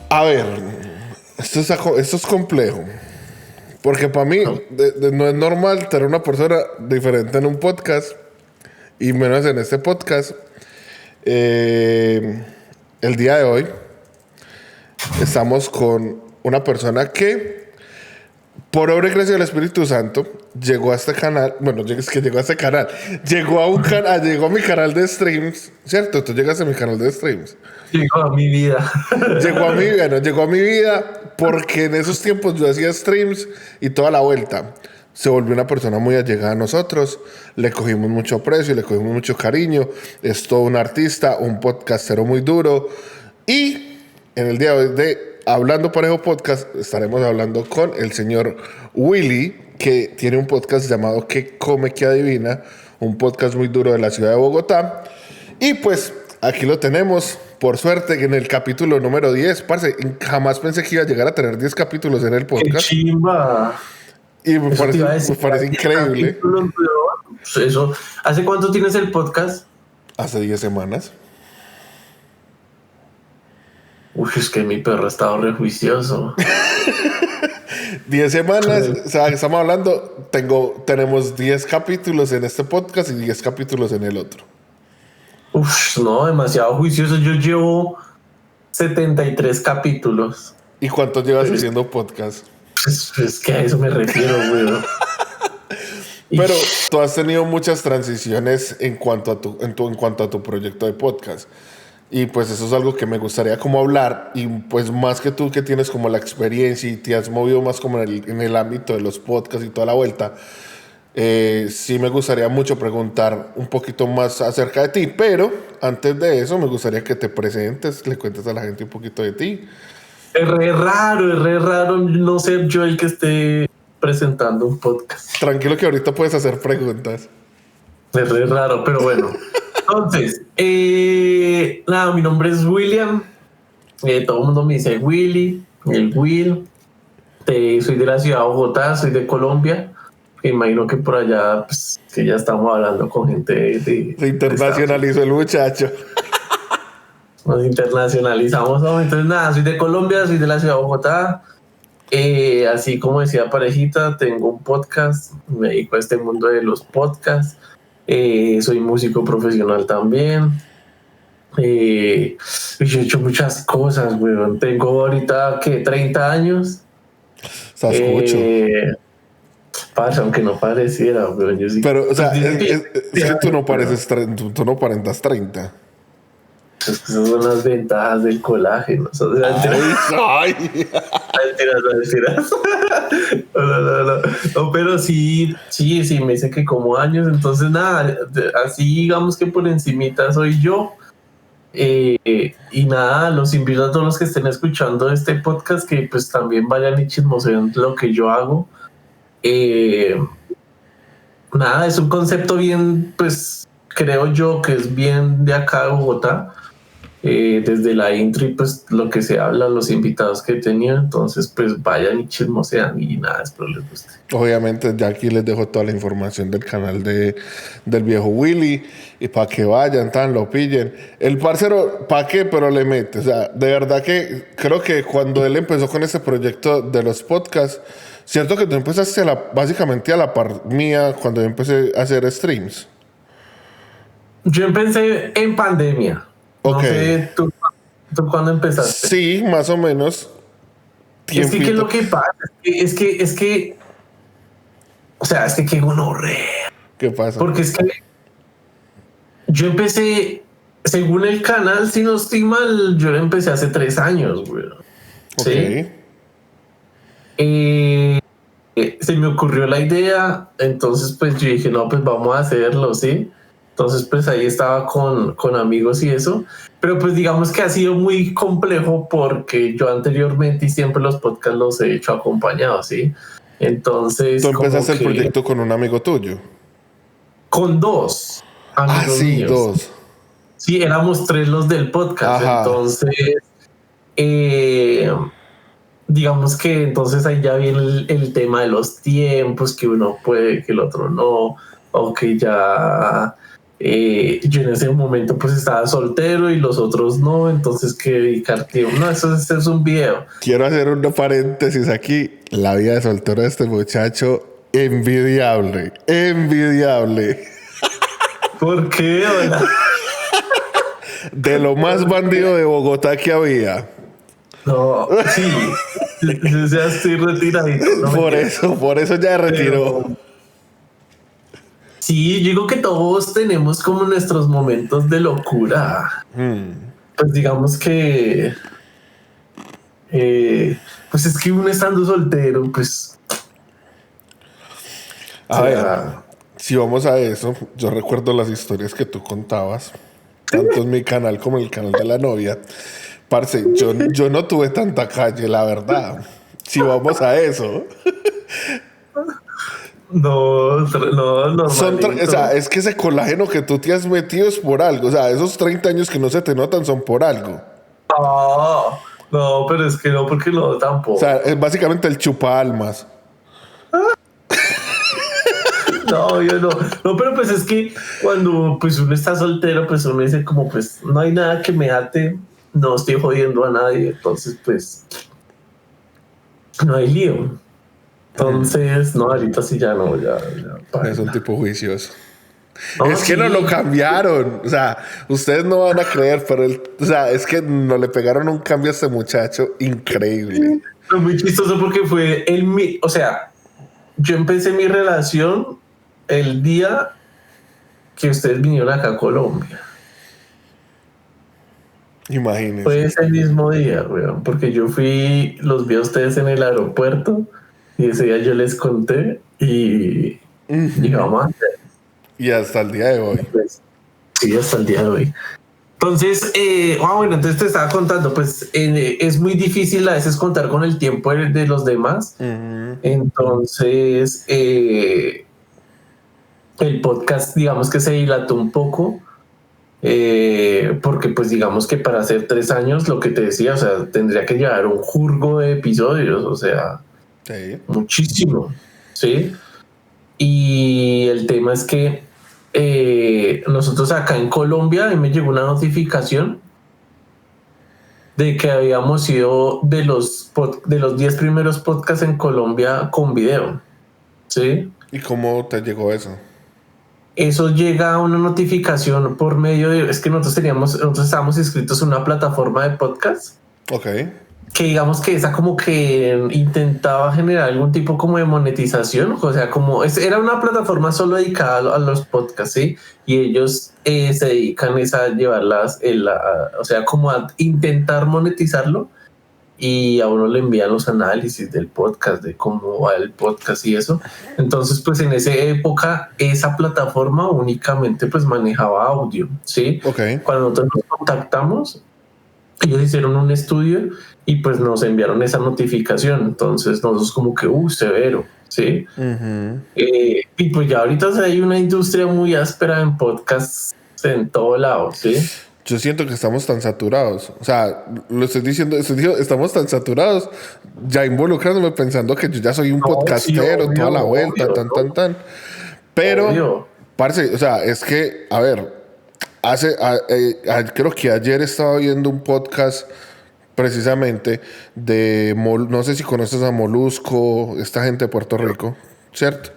A ver, esto es complejo. Porque para mí no es normal tener una persona diferente en un podcast y menos en este podcast. El día de hoy estamos con una persona que, por obra y gracia del Espíritu Santo, llegó a este canal. Bueno, es que llegó a este canal. Llegó a mi canal de streams, ¿cierto? Tú llegaste a mi canal de streams. Llegó a mi vida. Llegó a mi vida porque en esos tiempos yo hacía streams y toda la vuelta. Se volvió una persona muy allegada a nosotros. Le cogimos mucho aprecio, le cogimos mucho cariño. Es todo un artista, un podcastero muy duro. Y en el día de hoy de Hablando Parejo Podcast estaremos hablando con el señor Willy, que tiene un podcast llamado ¿Qué come, qué adivina? Un podcast muy duro de la ciudad de Bogotá. Y pues aquí lo tenemos. Por suerte, en el capítulo número 10, parce, jamás pensé que iba a llegar a tener 10 capítulos en el ¡Qué podcast. chimba! Y me Eso te iba a decir, parece increíble. capítulos, weón. Eso. ¿Hace cuánto tienes el podcast? Hace 10 semanas. Uy, es que mi perro ha estado rejuicioso. 10 semanas, o sea, estamos hablando, tenemos 10 capítulos en este podcast y 10 capítulos en el otro. Uf, no, demasiado juicioso. Yo llevo 73 capítulos. ¿Y cuánto llevas haciendo podcast? Pues que a eso me refiero, weón. Pero tú has tenido muchas transiciones en cuanto a tu proyecto de podcast. Y pues eso es algo que me gustaría como hablar. Y pues más que tú que tienes como la experiencia y te has movido más como en el ámbito de los podcasts y toda la vuelta, sí me gustaría mucho preguntar un poquito más acerca de ti. Pero antes de eso me gustaría que te presentes, le cuentes a la gente un poquito de ti. Es re raro no ser yo el que esté presentando un podcast. Tranquilo que ahorita puedes hacer preguntas. Es re raro, pero bueno. Entonces, nada, mi nombre es William. Todo el mundo me dice Willy, el Will. Soy de la ciudad de Bogotá, soy de Colombia. Me imagino que por allá, pues, que ya estamos hablando con gente de Se internacionalizó el muchacho. Nos internacionalizamos, ¿no? Entonces, nada, soy de Colombia, soy de la ciudad de Bogotá. Así como decía Parejita, tengo un podcast, me dedico a este mundo de los podcasts. Soy músico profesional también. Yo he hecho muchas cosas, weón. Tengo ahorita, ¿qué? 30 años. Estás mucho. Pasa, aunque no pareciera, weón. Yo sí. Pero, o sea, es que tú no pareces, tú no aparentas 30. Esas son las ventajas del colágeno. Ay. Mentiras. No, pero sí, me dice que como años. Entonces, nada, así digamos que por encimita soy yo. Y nada, los invito a todos los que estén escuchando este podcast que pues también vayan y chismoseen lo que yo hago. Nada, es un concepto bien, pues creo yo que es bien de acá de Bogotá. Desde la intro y pues lo que se habla, los invitados que he tenido, entonces pues vayan y chismosean y nada, espero les guste. Obviamente ya aquí les dejo toda la información del canal del viejo Willy y para que vayan, lo pillen. El parcero, ¿para qué? Pero le mete. O sea, de verdad que creo que cuando él empezó con ese proyecto de los podcasts, cierto que tú empezaste básicamente a la par mía cuando yo empecé a hacer streams. Yo empecé en pandemia. Ok. No sé, ¿tú cuándo empezaste? Sí, más o menos. Es que, ¿qué es lo que pasa? Es que, o sea, es que qué gonorrea. ¿Qué pasa? Porque es que yo empecé, según el canal, si no estoy mal, yo lo empecé hace 3 años, güey. ¿Sí? Se me ocurrió la idea, entonces pues yo dije, no, pues vamos a hacerlo, ¿sí? Entonces pues ahí estaba con amigos y eso, pero pues digamos que ha sido muy complejo porque yo anteriormente y siempre los podcasts los he hecho acompañados, ¿sí? Entonces... Tú empezaste el proyecto con un amigo tuyo. Con 2 amigos míos. 2. Sí, éramos 3 los del podcast. Ajá. Entonces, digamos que entonces ahí ya viene el tema de los tiempos, que uno puede, que el otro no, o que ya yo en ese momento pues estaba soltero y los otros no, entonces que dedicar tiempo. No, eso es un video. Quiero hacer un paréntesis aquí. La vida de soltero de este muchacho, envidiable. Envidiable. ¿Por qué? Hola. De lo más bandido de Bogotá que había. No, sí. Yo ya estoy retiradito. No Por eso ya retiró. Pero, sí, yo digo que todos tenemos como nuestros momentos de locura. Pues digamos que, pues es que uno estando soltero, pues, A ver, si vamos a eso, yo recuerdo las historias que tú contabas, tanto en mi canal como en el canal de la novia. Parce, yo no tuve tanta calle, la verdad. Si vamos a eso. no, O sea, es que ese colágeno que tú te has metido es por algo. O sea, esos 30 años que no se te notan son por algo. No, pero es que no, porque no tampoco. O sea, es básicamente el chupa almas. No, yo no. No, pero pues es que cuando pues uno está soltero, pues uno dice como pues no hay nada que me ate, no estoy jodiendo a nadie, entonces pues no hay lío. Entonces, no, ahorita sí ya no, ya Es un tipo juicioso. no, es que sí. no lo cambiaron. O sea, ustedes no van a creer, pero o sea, es que no le pegaron un cambio a este muchacho increíble. Fue muy chistoso porque fue o sea, yo empecé mi relación el día que ustedes vinieron acá a Colombia. Imagínense. Fue ese mismo día, weón, porque yo los vi a ustedes en el aeropuerto y ese día yo les conté y llegamos a hacer. Y hasta el día de hoy. Pues, sí, hasta el día de hoy. Entonces, bueno, entonces te estaba contando, pues es muy difícil a veces contar con el tiempo de los demás. Entonces, el podcast, digamos que se dilató un poco, porque pues digamos que para hacer 3 años, lo que te decía, o sea, tendría que llevar un jurgo de episodios, o sea, Sí. muchísimo, ¿sí? Y el tema es que nosotros acá en Colombia, a mí me llegó una notificación de que habíamos sido de los 10 primeros podcasts en Colombia con video, ¿sí? ¿Y cómo te llegó eso? Eso llega a una notificación por medio de... Es que nosotros estábamos inscritos en una plataforma de podcast. Ok. Que digamos que esa como que intentaba generar algún tipo como de monetización, o sea, era una plataforma solo dedicada a los podcasts, ¿sí? Y ellos se dedican a llevarlas, o sea, como a intentar monetizarlo y a uno le envían los análisis del podcast, de cómo va el podcast y eso. Entonces, pues en esa época, esa plataforma únicamente pues manejaba audio, ¿sí? Ok. Cuando nosotros nos contactamos, ellos hicieron un estudio y pues nos enviaron esa notificación. Entonces nosotros como que, severo, ¿sí? Y pues ya ahorita hay una industria muy áspera en podcasts en todo lado, ¿sí? Yo siento que estamos tan saturados. O sea, lo estoy diciendo, estamos tan saturados, ya involucrándome pensando que yo ya soy un podcastero, sí, obvio, toda la vuelta, obvio, tan. Pero, obvio. parce, o sea, es que, a ver, creo que ayer estaba viendo un podcast precisamente de, no sé si conoces a Molusco, esta gente de Puerto Rico, ¿cierto?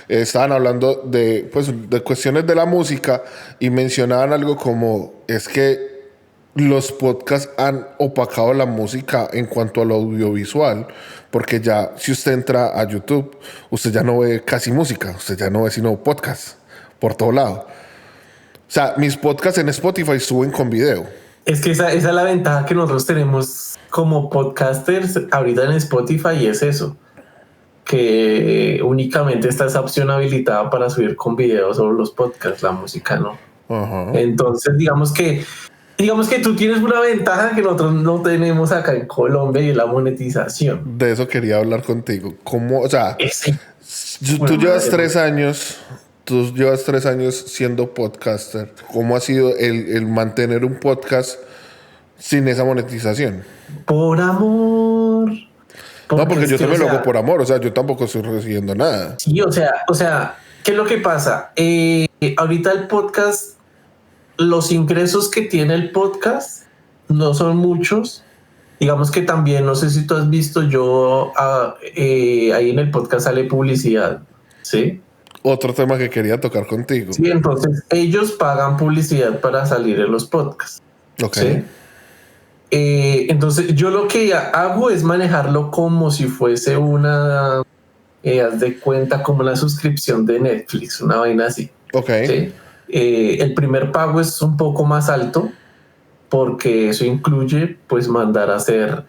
Estaban hablando pues, de cuestiones de la música y mencionaban algo como, es que los podcasts han opacado la música en cuanto al audiovisual, porque ya si usted entra a YouTube, usted ya no ve casi música, usted ya no ve sino podcasts por todo lado. O sea, mis podcasts en Spotify suben con video. Es que esa es la ventaja que nosotros tenemos como podcasters ahorita en Spotify y es eso, que únicamente está esa opción habilitada para subir con video sobre los podcasts, la música no. Entonces, digamos que tú tienes una ventaja que nosotros no tenemos acá en Colombia y es la monetización. De eso quería hablar contigo. ¿Cómo, o sea, tú Bueno, llevas 3 años... Tú llevas 3 años siendo podcaster. ¿Cómo ha sido el mantener un podcast sin esa monetización? Por amor. No, porque yo también lo hago por amor. O sea, yo tampoco estoy recibiendo nada. Sí, o sea, ¿Qué es lo que pasa? Ahorita el podcast, los ingresos que tiene el podcast no son muchos. Digamos que también, no sé si tú has visto, ahí en el podcast sale publicidad, ¿sí? Otro tema que quería tocar contigo. Sí, entonces ellos pagan publicidad para salir en los podcasts, Ok. ¿sí? Entonces yo lo que hago es manejarlo como si fuese haz de cuenta, como una suscripción de Netflix, una vaina así, Ok. ¿sí? El primer pago es un poco más alto porque eso incluye pues mandar a hacer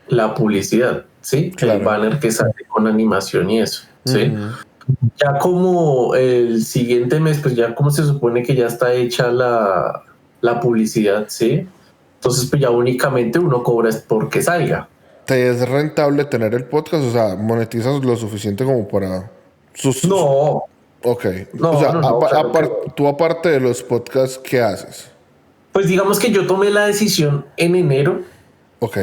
la publicidad, ¿sí? Claro. El banner que sale con animación y eso, ¿sí? Ujú. Ya como el siguiente mes, pues ya como se supone que ya está hecha la publicidad, ¿sí? Entonces pues ya únicamente uno cobra es porque salga. ¿Te es rentable tener el podcast? O sea, ¿monetizas lo suficiente como para sus... No, Ok. O sea, no, claro que no. tú aparte de los podcasts, ¿qué haces? Pues digamos que yo tomé la decisión en enero. Ok.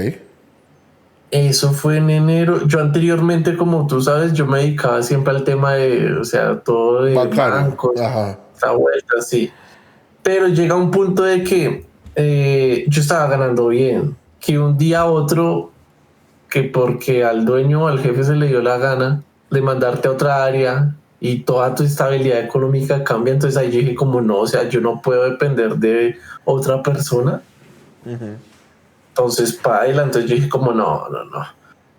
Eso fue en enero. Yo anteriormente, como tú sabes, yo me dedicaba siempre al tema de, o sea, todo de Bancario. bancos, Ajá. esa vuelta, sí. Pero llega un punto de que yo estaba ganando bien, que un día a otro, que porque al dueño o al jefe se le dio la gana de mandarte a otra área y toda tu estabilidad económica cambia, entonces ahí yo dije como no, o sea, yo no puedo depender de otra persona. Entonces, para adelante, yo dije como no, no, no.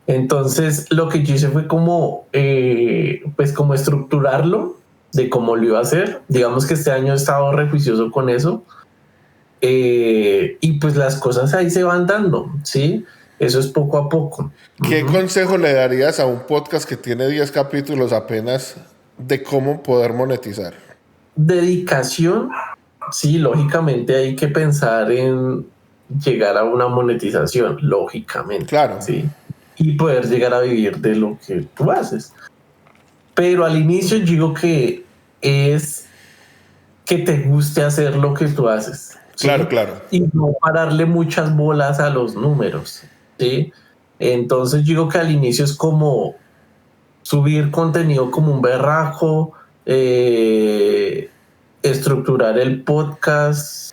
Entonces, lo que yo hice fue como, pues como estructurarlo de cómo lo iba a hacer. Digamos que este año he estado rejuicioso con eso. Y pues las cosas ahí se van dando, ¿sí? Eso es poco a poco. ¿Qué Ujú. consejo le darías a un podcast que tiene 10 capítulos apenas de cómo poder monetizar? Dedicación, sí, lógicamente hay que pensar en llegar a una monetización, lógicamente, Claro. ¿sí? Y poder llegar a vivir de lo que tú haces. Pero al inicio yo digo que es que te guste hacer lo que tú haces, Claro, ¿sí? claro. Y no pararle muchas bolas a los números, ¿sí? Entonces yo digo que al inicio es como subir contenido como un berraco, estructurar el podcast,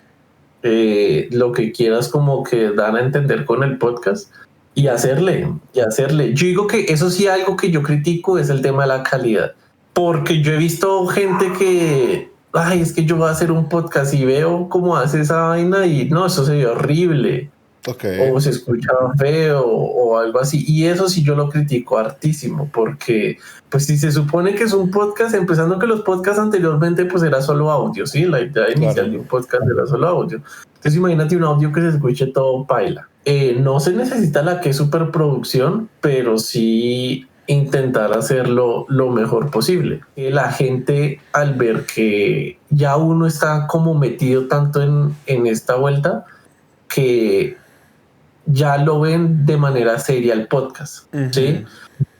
lo que quieras como que dan a entender con el podcast y hacerle, y hacerle. Yo digo que eso sí, algo que yo critico es el tema de la calidad, porque yo he visto gente que, ay, es que yo voy a hacer un podcast y veo cómo hace esa vaina y no, eso se ve horrible Ok. o se escucha feo o algo así. Y eso sí yo lo critico hartísimo, porque pues si se supone que es un podcast, empezando que los podcasts anteriormente pues era solo audio, ¿sí? La idea inicial de un podcast era solo audio. Entonces imagínate un audio que se escuche todo paila. No se necesita la que es superproducción, pero sí intentar hacerlo lo mejor posible. La gente al ver que ya uno está como metido tanto en esta vuelta, que ya lo ven de manera seria el podcast, ¿sí?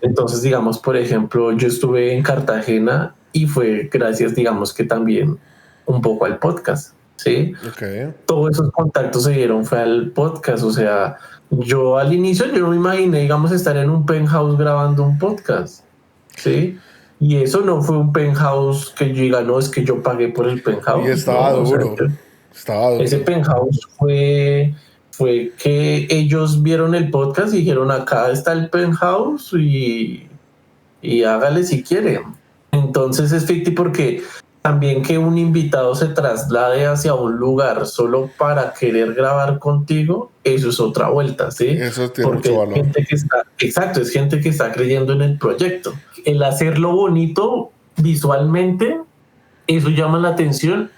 Entonces, digamos, por ejemplo, yo estuve en Cartagena y fue gracias, digamos, que también un poco al podcast, ¿sí? Ok. Todos esos contactos se dieron fue al podcast, o sea, yo al inicio yo no me imaginé, digamos, estar en un penthouse grabando un podcast, ¿sí? Y eso no fue un penthouse que yo diga, no, es que yo pagué por el Y penthouse, no, estaba o sea, duro. Estaba ese duro. penthouse fue que ellos vieron el podcast y dijeron, acá está el penthouse y hágale si quiere. Entonces es ficti porque también que un invitado se traslade hacia un lugar solo para querer grabar contigo, eso es otra vuelta, ¿sí? Eso tiene Porque mucho es valor. gente que está, exacto, es gente que está creyendo en el proyecto. El hacerlo bonito visualmente, eso llama la atención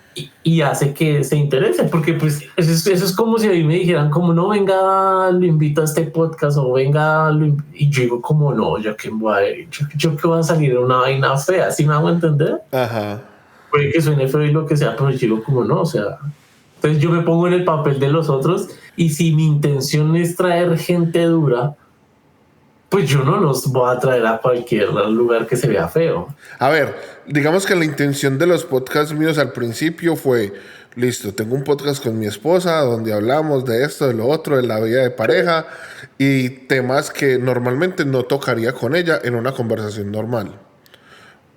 y hace que se interese, porque pues eso es como si a mí me dijeran como no, venga, lo invito a este podcast o venga, y yo digo como no, yo que voy yo que voy a salir de una vaina fea, ¿sí me hago entender? Ajá. Puede que suene feo y lo que sea, pero yo digo como no, o sea, entonces yo me pongo en el papel de los otros y si mi intención es traer gente dura, pues yo no los voy a traer a cualquier lugar que se vea feo. A ver, digamos que la intención de los podcasts míos al principio fue, listo, tengo un podcast con mi esposa donde hablamos de esto, de lo otro, de la vida de pareja y temas que normalmente no tocaría con ella en una conversación normal.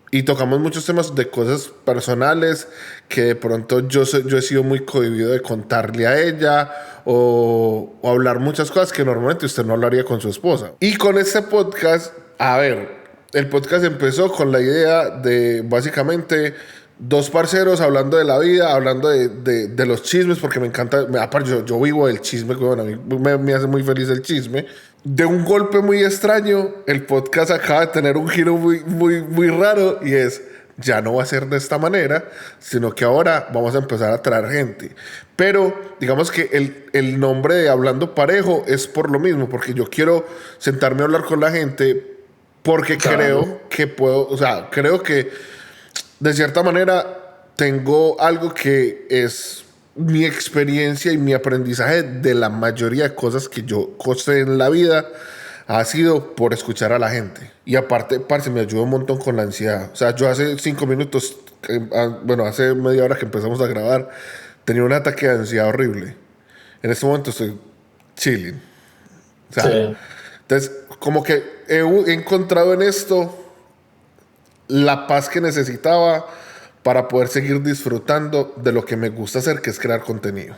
Y tocamos muchos temas de cosas personales que de pronto yo he sido muy cohibido de contarle a ella o hablar muchas cosas que normalmente usted no hablaría con su esposa. Y con este podcast, a ver, el podcast empezó con la idea de básicamente dos parceros hablando de la vida, hablando de los chismes, porque me encanta, aparte yo vivo del chisme, bueno, a mí me hace muy feliz el chisme. De un golpe muy extraño, el podcast acaba de tener un giro muy raro y es, ya no va a ser de esta manera, sino que ahora vamos a empezar a traer gente. Pero digamos que el nombre de Hablando Parejo es por lo mismo, porque yo quiero sentarme a hablar con la gente porque Claro. creo que puedo, o sea, creo que de cierta manera tengo algo que es mi experiencia y mi aprendizaje de la mayoría de cosas que yo costé en la vida ha sido por escuchar a la gente. Y aparte, parce, me ayuda un montón con la ansiedad. O sea, yo hace 5 minutos, bueno, hace media hora que empezamos a grabar, tenía un ataque de ansiedad horrible. En este momento estoy chilling. O sea, Sí. entonces, como que he encontrado en esto la paz que necesitaba para poder seguir disfrutando de lo que me gusta hacer, que es crear contenido.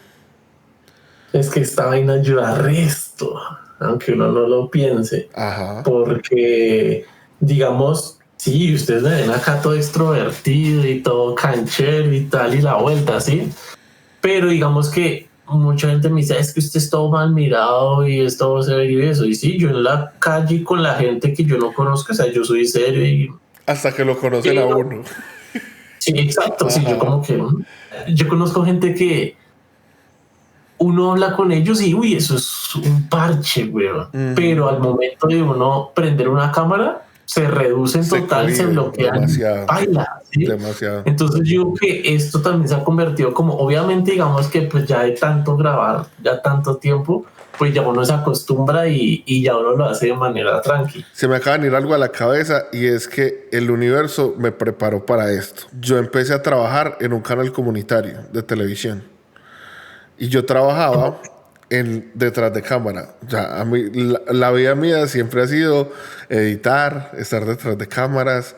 Es que esta vaina ayuda al resto, aunque uno no lo piense. Ajá. Porque, digamos, sí, ustedes me ven acá todo extrovertido y todo canchero y tal, y la vuelta, ¿sí? Pero digamos que mucha gente me dice, es que usted es todo mal mirado y es todo severo y eso. Y sí, yo en la calle con la gente que yo no conozco, o sea, yo soy serio y... Hasta que lo conocen a uno. Sí, exacto, sí, yo Ajá. como que... Yo conozco gente que uno habla con ellos y, uy, eso es un parche, weón. Pero al momento de uno prender una cámara, se reduce en Se total, se cohiben bloquean, demasiado. baila, ¿sí? Demasiado. Entonces yo creo que esto también se ha convertido como, obviamente, digamos que pues ya de tanto grabar, ya tanto tiempo, pues ya uno se acostumbra y ya uno lo hace de manera tranquila. Se me acaba de venir algo a la cabeza y es que el universo me preparó para esto. Yo empecé a trabajar en un canal comunitario de televisión. Y yo trabajaba detrás de cámara. O sea, a mí, la vida mía siempre ha sido editar, estar detrás de cámaras.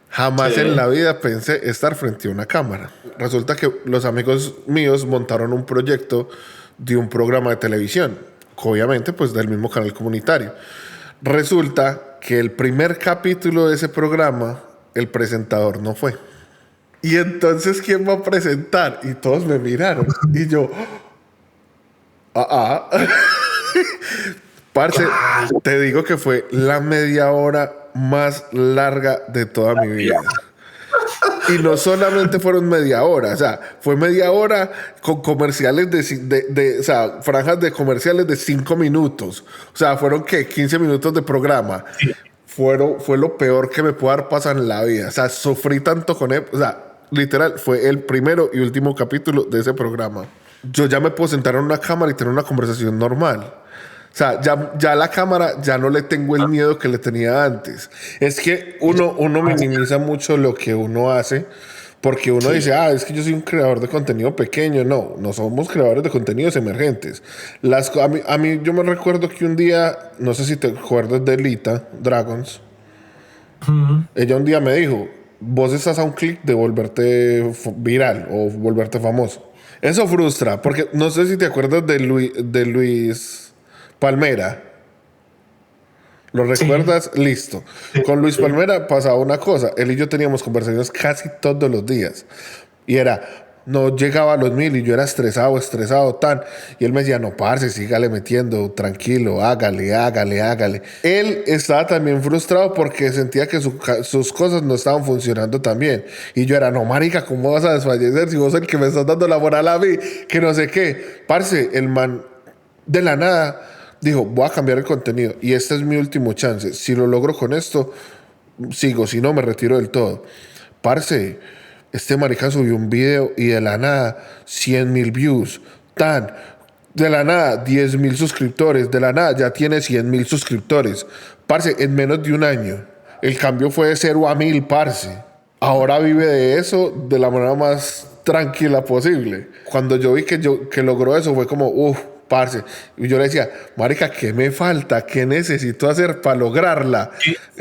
Jamás Sí. en la vida pensé estar frente a una cámara. Resulta que los amigos míos montaron un proyecto de un programa de televisión, obviamente pues del mismo canal comunitario. Resulta que el primer capítulo de ese programa, el presentador no fue. Y entonces, ¿quién va a presentar? Y todos me miraron. Y yo, parce, te digo que fue la media hora más larga de toda mi vida. Y no solamente fueron media hora, o sea, fue media hora con comerciales o sea, franjas de comerciales de 5 minutos. O sea, fueron, ¿qué? 15 minutos de programa. Fue lo peor que me pudo haber pasado en la vida. O sea, sufrí tanto con él. O sea, literal, fue el primero y último capítulo de ese programa. Yo ya me puedo sentar en una cámara y tener una conversación normal. O sea, ya la cámara, ya no le tengo el miedo que le tenía antes. Es que uno minimiza mucho lo que uno hace, porque uno dice, es que yo soy un creador de contenido pequeño. No somos creadores de contenidos emergentes. A mí, yo me recuerdo que un día, no sé si te acuerdas de Lita Dragons, ella un día me dijo, vos estás a un clic de volverte viral o volverte famoso. Eso frustra, porque no sé si te acuerdas de Luis Palmera. ¿Lo recuerdas? Sí. Listo. Con Luis Palmera pasaba una cosa. Él y yo teníamos conversaciones casi todos los días. Y era, no llegaba a los 1000 y yo era estresado, tan. Y él me decía, no, parce, sígale metiendo, tranquilo, hágale. Él estaba también frustrado porque sentía que sus cosas no estaban funcionando tan bien. Y yo era, no, marica, ¿cómo vas a desfallecer si vos sos el que me estás dando la moral a mí? Que no sé qué. Parce, el man de la nada dijo, voy a cambiar el contenido y este es mi último chance. Si lo logro con esto, sigo. Si no, me retiro del todo. Parce, este marica subió un video y de la nada 100,000 views. De la nada 10,000 suscriptores. De la nada ya tiene 100,000 suscriptores. Parce, en menos de un año. El cambio fue de 0 a 1000, parce. Ahora vive de eso de la manera más tranquila posible. Cuando yo vi que logró eso fue como, parce. Y yo le decía, marica, ¿qué me falta? ¿Qué necesito hacer para lograrla?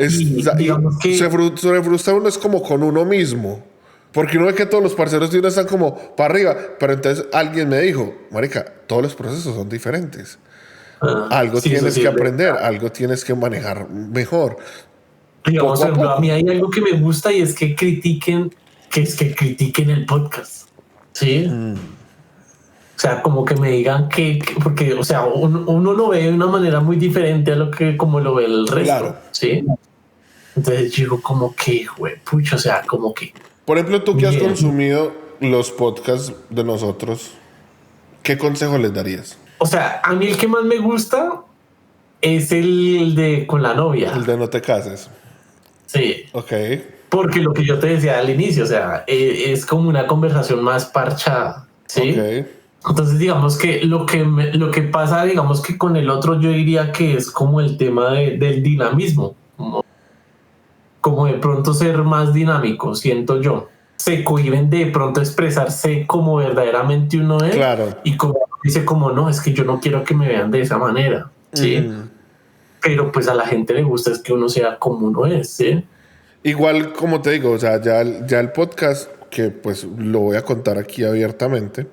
Sí, digamos que Se frustra uno es como con uno mismo. Porque uno ve que todos los parceros de uno están como para arriba. Pero entonces alguien me dijo, marica, todos los procesos son diferentes. Algo sí, eso tienes sí que es aprender, verdad. algo tienes que manejar mejor. Digamos, Poco por a ejemplo, a mí poco. hay algo que me gusta y es que critiquen el podcast. Sí. O sea, como que me digan porque, o sea, uno lo ve de una manera muy diferente a lo que como lo ve el Claro. resto. Sí. Entonces digo, como que, güey, pucho, o sea, como que, Por ejemplo, tú que has bien. consumido los podcasts de nosotros, ¿qué consejo les darías? O sea, a mí el que más me gusta es el de con la El novia. de no te cases. Sí. Ok, Porque lo que yo te decía al inicio, o sea, es como una conversación más parchada. ok. Sí. Entonces, digamos que lo que pasa, digamos que con el otro, yo diría que es como el tema del dinamismo, como de pronto ser más dinámico, siento yo. Se cohiben de pronto expresarse como verdaderamente uno es Claro. y como dice como no, es que yo no quiero que me vean de esa manera, ¿sí? Ujú. Pero pues a la gente le gusta es que uno sea como uno es, ¿sí? Igual, como te digo, o sea, ya el podcast, que pues lo voy a contar aquí abiertamente,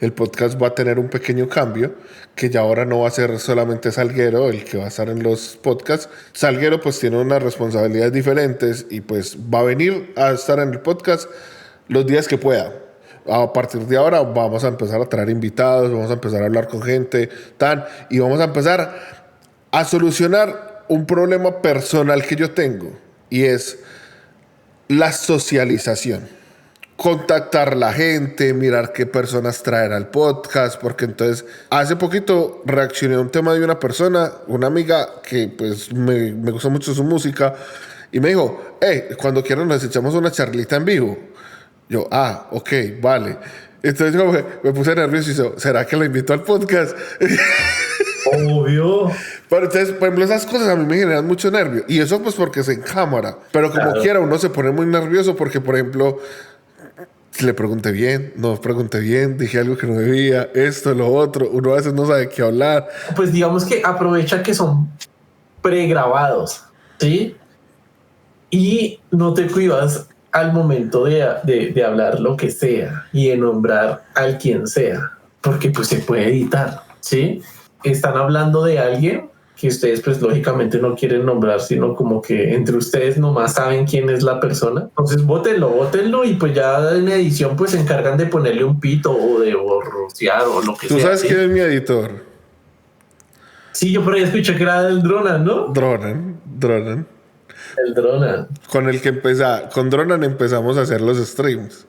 el podcast va a tener un pequeño cambio, que ya ahora no va a ser solamente Salguero el que va a estar en los podcasts. Salguero pues tiene unas responsabilidades diferentes y pues va a venir a estar en el podcast los días que pueda. A partir de ahora vamos a empezar a traer invitados, vamos a empezar a hablar con gente, y vamos a empezar a solucionar un problema personal que yo tengo y es la socialización. Contactar a la gente, mirar qué personas traer al podcast, porque entonces hace poquito reaccioné a un tema de una persona, una amiga que pues me gusta mucho su música y me dijo, hey, cuando quieran nos echamos una charlita en vivo. Yo, ok, vale. Entonces como que me puse nervioso y yo, ¿será que la invito al podcast? Obvio. Pero entonces, por ejemplo, esas cosas a mí me generan mucho nervio. Y eso pues porque es en cámara. Pero como Claro. quiera, uno se pone muy nervioso porque, por ejemplo, le pregunté bien, no pregunté bien, dije algo que no debía, esto, lo otro. Uno a veces no sabe qué hablar. Pues digamos que aprovecha que son pregrabados, ¿sí? Y no te cuidas al momento de hablar lo que sea y de nombrar al quien sea, porque pues se puede editar, ¿sí? Están hablando de alguien que ustedes pues lógicamente no quieren nombrar, sino como que entre ustedes nomás saben quién es la persona. Entonces bótenlo y pues ya en edición pues se encargan de ponerle un pito o de borrosear o lo que Tú sea, sabes quién ¿sí? es mi editor, Sí, yo por ahí escuché que era del Dronan, ¿no? Dronan. El Dronan. Con Dronan empezamos a hacer los streams.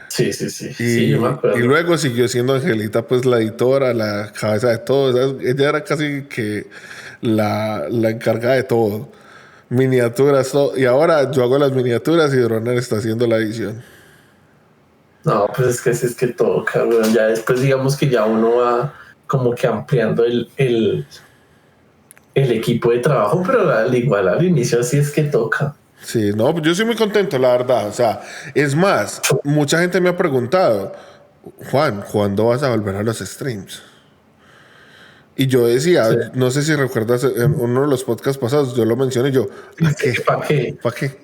Sí, sí, sí, sí, yo me Y acuerdo. luego siguió siendo Angelita, pues la editora, la cabeza de todo. ¿Sabes? Ella era casi que la encargada de todo. Miniaturas, todo. Y ahora yo hago las miniaturas y Droner está haciendo la edición. No, pues es que sí es que toca, weón. Ya después digamos que ya uno va como que ampliando el equipo de trabajo, pero al igual al inicio sí es que toca. Sí, no, pues yo soy muy contento, la verdad. O sea, es más, mucha gente me ha preguntado, Juan, ¿cuándo vas a volver a los streams? Y yo decía, Sí. no sé si recuerdas en uno de los podcasts pasados, yo lo mencioné, yo, ¿a qué? ¿Para qué? ¿Para qué?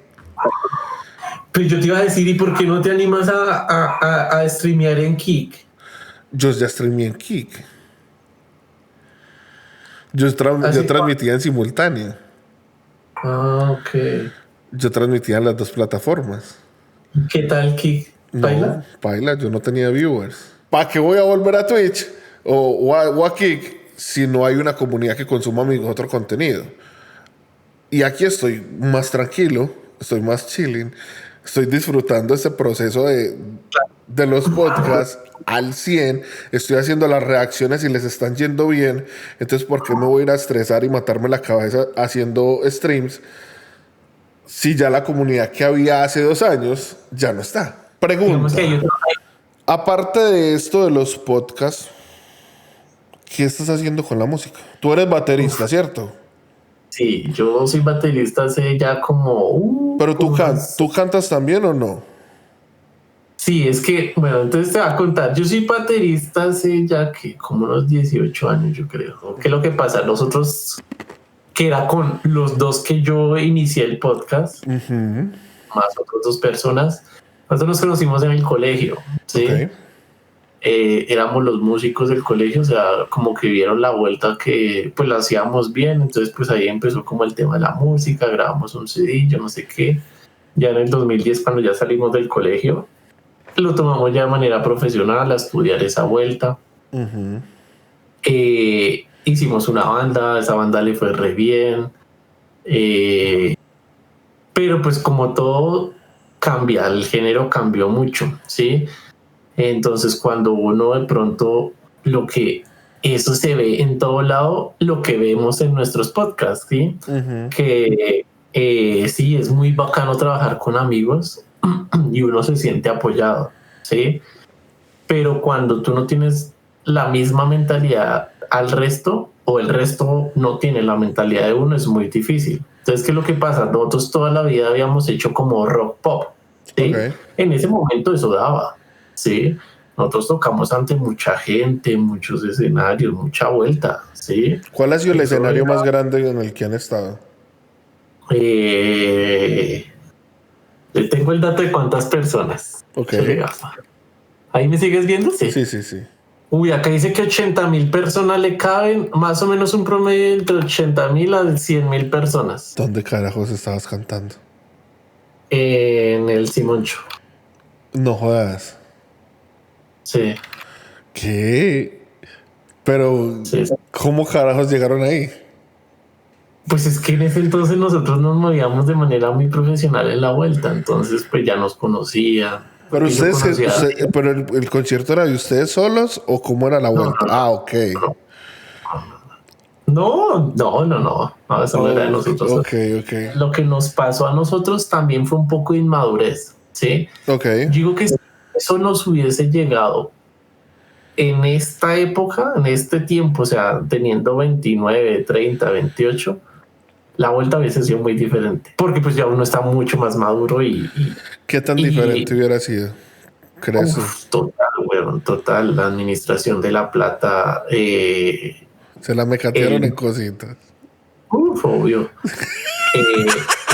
Pues yo te iba a decir, ¿y por qué no te animas a streamear en Kick? Yo ya streamé en Kick. Yo Así. transmitía en simultáneo. Ah, ok. Yo transmitía en las dos plataformas. ¿Qué tal Kick? No, ¿Baila? paila, yo no tenía viewers. ¿Para qué voy a volver a Twitch o a Kick si no hay una comunidad que consuma mi otro contenido? Y aquí estoy más tranquilo, estoy más chilling, estoy disfrutando este proceso de los podcasts al 100, estoy haciendo las reacciones y les están yendo bien, entonces ¿por qué me voy a ir a estresar y matarme la cabeza haciendo streams si ya la comunidad que había hace 2 años ya no está? Digamos que hay Pregunta, otro. aparte de esto de los podcasts, ¿qué estás haciendo con la música? Tú eres baterista, ¿cierto? Sí, yo soy baterista hace ya Pero como unas. ¿tú cantas también o no? Sí, es que, bueno, entonces te voy a contar. Yo soy baterista hace ya que como unos 18 años, yo creo. ¿Qué es lo que pasa? Nosotros, que era con los dos que yo inicié el podcast, más otras dos personas, nosotros nos conocimos en el colegio, ¿sí? Ok. Éramos los músicos del colegio, o sea, como que vieron la vuelta que pues la hacíamos bien, entonces pues ahí empezó como el tema de la música, grabamos un CD, yo no sé qué. Ya en el 2010, cuando ya salimos del colegio, lo tomamos ya de manera profesional a estudiar esa vuelta. Hicimos una banda, esa banda le fue re bien. Pero pues como todo cambia, el género cambió mucho, ¿sí? Entonces cuando uno de pronto lo que eso se ve en todo lado, lo que vemos en nuestros podcasts, ¿sí? Que sí, es muy bacano trabajar con amigos y uno se siente apoyado, ¿sí? Pero cuando tú no tienes la misma mentalidad al resto o el resto no tiene la mentalidad de uno, es muy difícil. Entonces, ¿qué es lo que pasa? Nosotros toda la vida habíamos hecho como rock pop, ¿sí? Ok. En ese momento eso daba, ¿sí? Nosotros tocamos ante mucha gente, muchos escenarios, mucha vuelta, ¿sí? ¿Cuál ha sido el Eso escenario era, más grande en el que han estado? eh, tengo el dato de cuántas personas. Ok. Ahí me sigues viendo, sí. Sí, sí, sí. Uy, acá dice que 80.000 personas le caben, más o menos un promedio entre 80.000 a 100.000 personas ¿Dónde carajos estabas cantando? en el Simoncho. No jodas. Sí, ¿Qué? Pero, sí. ¿cómo carajos llegaron ahí? Pues es que en ese entonces nosotros nos movíamos de manera muy profesional en la vuelta, entonces pues ya nos conocía. Pero Y yo ustedes, conocía. pero el concierto era de ustedes solos o cómo era la No, vuelta? Ah, ok. no, eso no era de Oh, nosotros. ok, ok. Lo que nos pasó a nosotros también fue un poco de inmadurez, ¿sí? Ok. Digo que si eso nos hubiese llegado en esta época, en este tiempo, o sea, teniendo 29, 30, 28, la vuelta hubiese sido muy diferente, porque pues ya uno está mucho más maduro ¿Qué tan diferente y hubiera sido? ¿Crees tú? total, weón, total, la administración de la plata, Se la mecatearon en el, cositas. obvio,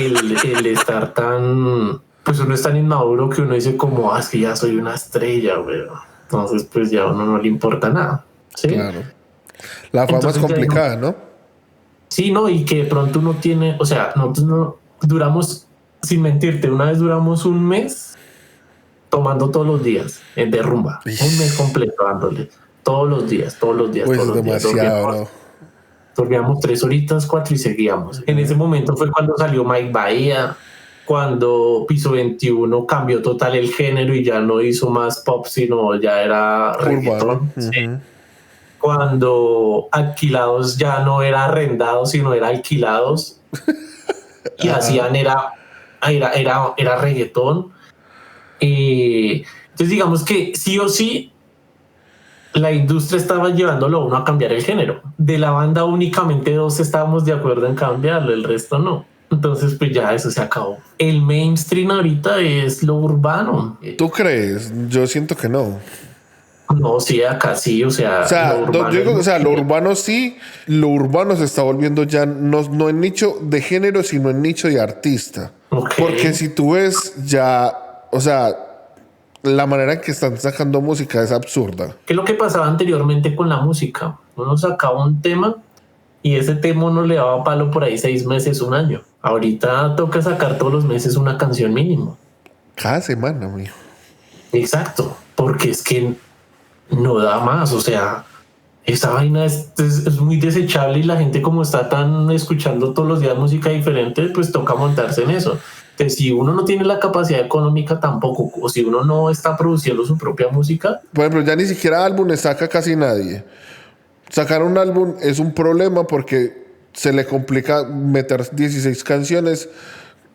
el estar tan, pues uno es tan inmaduro que uno dice como, ah, es que ya soy una estrella, weón. Entonces, pues ya a uno no le importa nada, ¿sí? Claro. La fama es Entonces ya no. complicada, ¿no? Sí, no, y que de pronto uno tiene, o sea, nosotros no duramos, sin mentirte, una vez duramos un mes tomando todos los días de rumba, un mes Ish. completo dándole, todos los días, todos los días, Pues todos es los días, demasiado, dormíamos, bro. dormíamos 3 horitas, 4 y seguíamos. En ese momento fue cuando salió Mike Bahía, cuando Piso 21 cambió total el género y ya no hizo más pop, sino ya era Urbano. reggaetón. Cuando alquilados ya no era arrendados, sino era alquilados y Ajá. hacían era reggaetón. Entonces digamos que sí o sí la industria estaba llevándolo a uno a cambiar el género. De la banda únicamente dos estábamos de acuerdo en cambiarlo, el resto no. Entonces pues ya eso se acabó. El mainstream ahorita es lo urbano. ¿Tú crees? Yo siento que no. No, sí, acá sí, o O sea, lo sea, yo urbano es digo, o sea, lo mucho. urbano sí, lo urbano se está volviendo ya no en nicho de género, sino en nicho de artista. Ok. Porque si tú ves ya, o sea, la manera en que están sacando música es absurda. ¿Qué es lo que pasaba anteriormente con la música? Uno sacaba un tema y ese tema no le daba palo por ahí 6 meses, un año. Ahorita toca sacar todos los meses una canción mínimo. Cada semana, mijo. Exacto, porque es que no da más, o sea, esa vaina es muy desechable y la gente como está tan escuchando todos los días música diferente, pues toca montarse en eso. Entonces, si uno no tiene la capacidad económica tampoco, o si uno no está produciendo su propia música, Por ejemplo, ya ni siquiera álbumes saca casi nadie. Sacar un álbum es un problema porque se le complica meter 16 canciones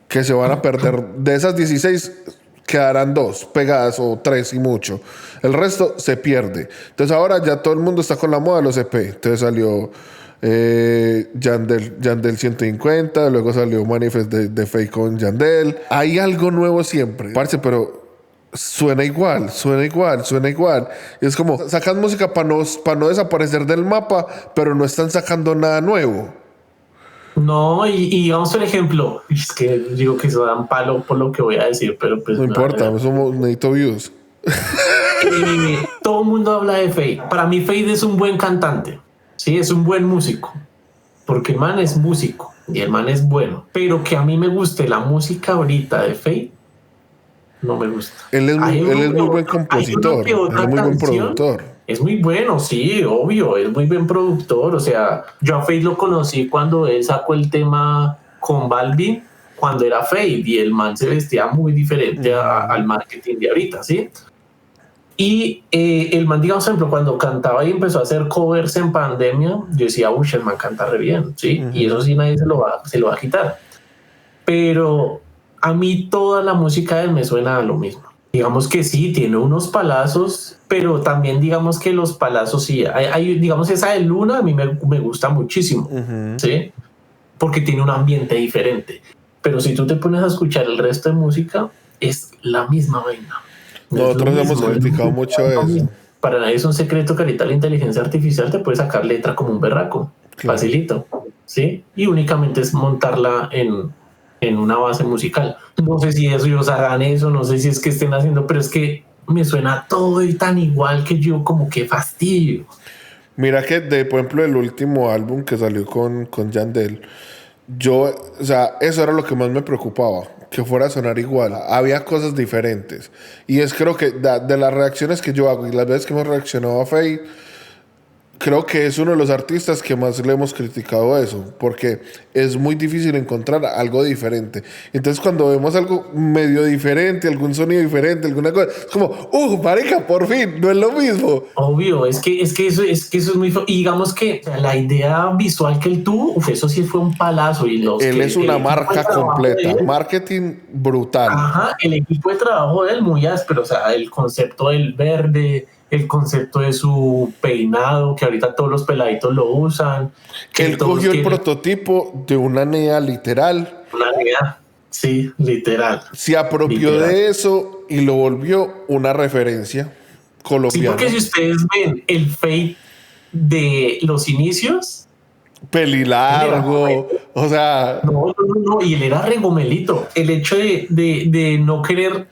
que se van a perder. De esas 16 quedarán dos pegadas o tres y mucho. El resto se pierde. Entonces ahora ya todo el mundo está con la moda de los EP. Entonces salió Yandel 150, luego salió Manifest de Fake con Yandel. Hay algo nuevo siempre. Parce, pero suena igual, suena igual, suena igual. Y es como, sacan música para no desaparecer del mapa, pero no están sacando nada nuevo. No, y vamos por ejemplo, es que digo que eso da un palo por lo que voy a decir, pero pues No importa, necesito views. Todo el mundo habla de Fade. Para mí Fade es un buen cantante, sí, es un buen músico, porque el man es músico y el man es bueno, pero que a mí me guste la música ahorita de Fade, no me gusta. Él es muy buen compositor, él es muy buen productor. Es muy bueno, sí, obvio, es muy buen productor. O sea, yo a Fade lo conocí cuando él sacó el tema con Balvin, cuando era Fade, y el man se vestía muy diferente al marketing de ahorita, ¿sí? Y el man, digamos, por ejemplo, cuando cantaba y empezó a hacer covers en pandemia, yo decía, uy, el man canta re bien, ¿sí? Y eso sí nadie se lo va a quitar. Pero a mí toda la música de él me suena a lo mismo. Digamos que sí, tiene unos palazos, pero también digamos que los palazos sí. Digamos, esa de Luna a mí me gusta muchísimo, ¿sí? Porque tiene un ambiente diferente. Pero si tú te pones a escuchar el resto de música, es la misma vaina. Nosotros hemos criticado mucho eso. Para nadie es un secreto que ahorita la inteligencia artificial te puede sacar letra como un berraco. Claro. Facilito, ¿sí? Y únicamente es montarla en una base musical. No sé si ellos hagan eso, no sé si es que estén haciendo, pero es que me suena todo y tan igual que yo, como que fastidio. Mira que, por ejemplo, el último álbum que salió con Yandel, o sea, eso era lo que más me preocupaba, que fuera a sonar igual. Había cosas diferentes. Y creo que de las reacciones que yo hago y las veces que hemos reaccionado a Fade, creo que es uno de los artistas que más le hemos criticado eso, porque es muy difícil encontrar algo diferente. Entonces, cuando vemos algo medio diferente, algún sonido diferente, alguna cosa, es como, marica, por fin, no es lo mismo. Obvio, es que eso es muy... Y digamos que la idea visual que él tuvo, eso sí fue un palazo. Y él es una marca completa, marketing brutal. Ajá, el equipo de trabajo de él muy áspero, o sea, el concepto del verde, el concepto de su peinado, que ahorita todos los peladitos lo usan. Que él cogió el prototipo de una NEA literal. Una NEA, sí, literal. Se apropió de eso y lo volvió una referencia colombiana. Sí, porque si ustedes ven el Fade de los inicios... Pelilargo, o sea... No, y él era regomelito. El hecho de no querer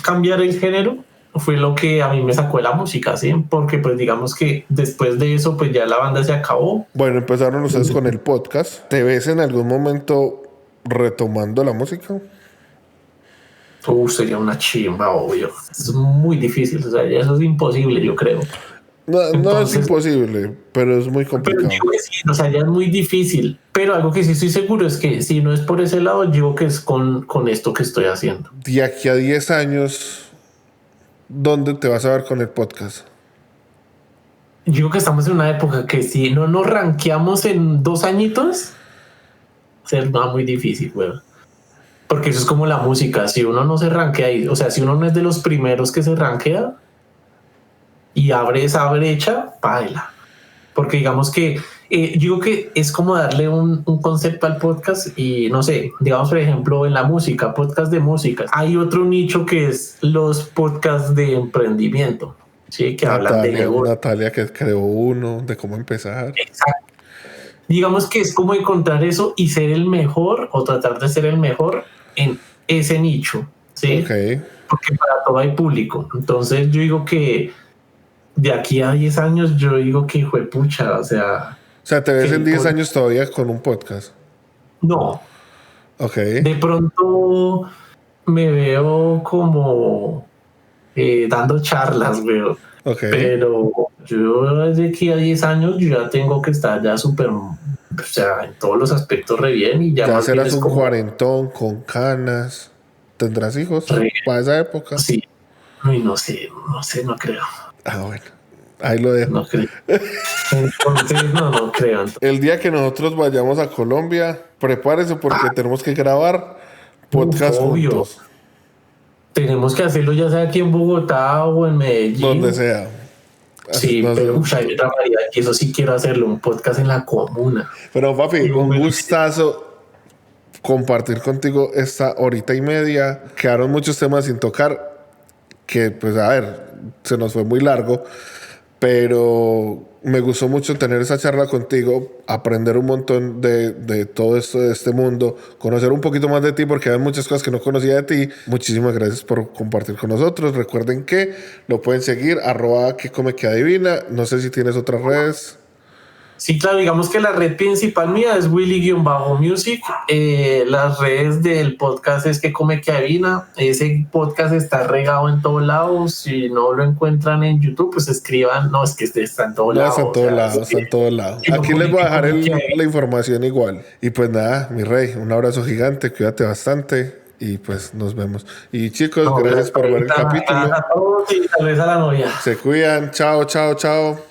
cambiar el género fue lo que a mí me sacó de la música, ¿sí? Porque pues digamos que después de eso pues ya la banda se acabó. Bueno, empezaron ustedes con el podcast. ¿Te ves en algún momento retomando la música? Sería una chimba, obvio. Es muy difícil, o sea, ya eso es imposible, yo creo. No es imposible, pero es muy complicado. Pero sí, o sea, ya es muy difícil. Pero algo que sí estoy seguro es que si no es por ese lado, digo que es con esto que estoy haciendo. De aquí a 10 años... ¿dónde te vas a ver con el podcast? Yo creo que estamos en una época que si no nos rankeamos en 2 añitos, será muy difícil, güey. Porque eso es como la música. Si uno no se rankea ahí, o sea, si uno no es de los primeros que se rankea y abre esa brecha, baila. Porque digamos que yo digo que es como darle un concepto al podcast y no sé, digamos por ejemplo en la música, podcast de música. Hay otro nicho que es los podcasts de emprendimiento, ¿sí? Que hablan de negocio. Natalia que creó uno, de cómo empezar. Exacto. Digamos que es como encontrar eso y ser el mejor o tratar de ser el mejor en ese nicho, ¿sí? Okay. Porque para todo hay público. Entonces yo digo que de aquí a 10 años yo digo que juepucha, o sea... O sea, ¿te ves en 10 años todavía con un podcast? No. Ok. De pronto me veo como dando charlas, veo. Okay. Pero yo desde aquí a 10 años yo ya tengo que estar ya súper, o sea, en todos los aspectos re bien y ya serás un cuarentón con canas. ¿Tendrás hijos para esa época? Sí. Ay, no sé, no creo. Ah, bueno. Ahí lo dejo. No creo. Entonces, no creo. El día que nosotros vayamos a Colombia, prepárese porque tenemos que grabar podcast juntos. Tenemos que hacerlo ya sea aquí en Bogotá o en Medellín. Donde sea. Sí, pero hay otra variedad que eso sí quiero hacerlo, un podcast en la comuna. Pero papi, un gustazo compartir contigo esta horita y media. Quedaron muchos temas sin tocar que pues a ver, se nos fue muy largo, pero me gustó mucho tener esa charla contigo, aprender un montón de todo esto, de este mundo, conocer un poquito más de ti, porque hay muchas cosas que no conocía de ti. Muchísimas gracias por compartir con nosotros. Recuerden que lo pueden seguir, @que come que adivina. No sé si tienes otras redes. Sí, claro, digamos que la red principal mía es Willy-Music. Las redes del podcast es que come que adivina. Ese podcast está regado en todos lados. Si no lo encuentran en YouTube, pues escriban. No, es que este está en todos No, lados. está en todos lados, está en todos lados. Aquí les voy a dejar la información igual. Y pues nada, mi rey, un abrazo gigante, cuídate bastante y pues nos vemos. Y chicos, gracias por ver el capítulo. A todos y tal vez a la novia. Se cuidan, chao, chao, chao.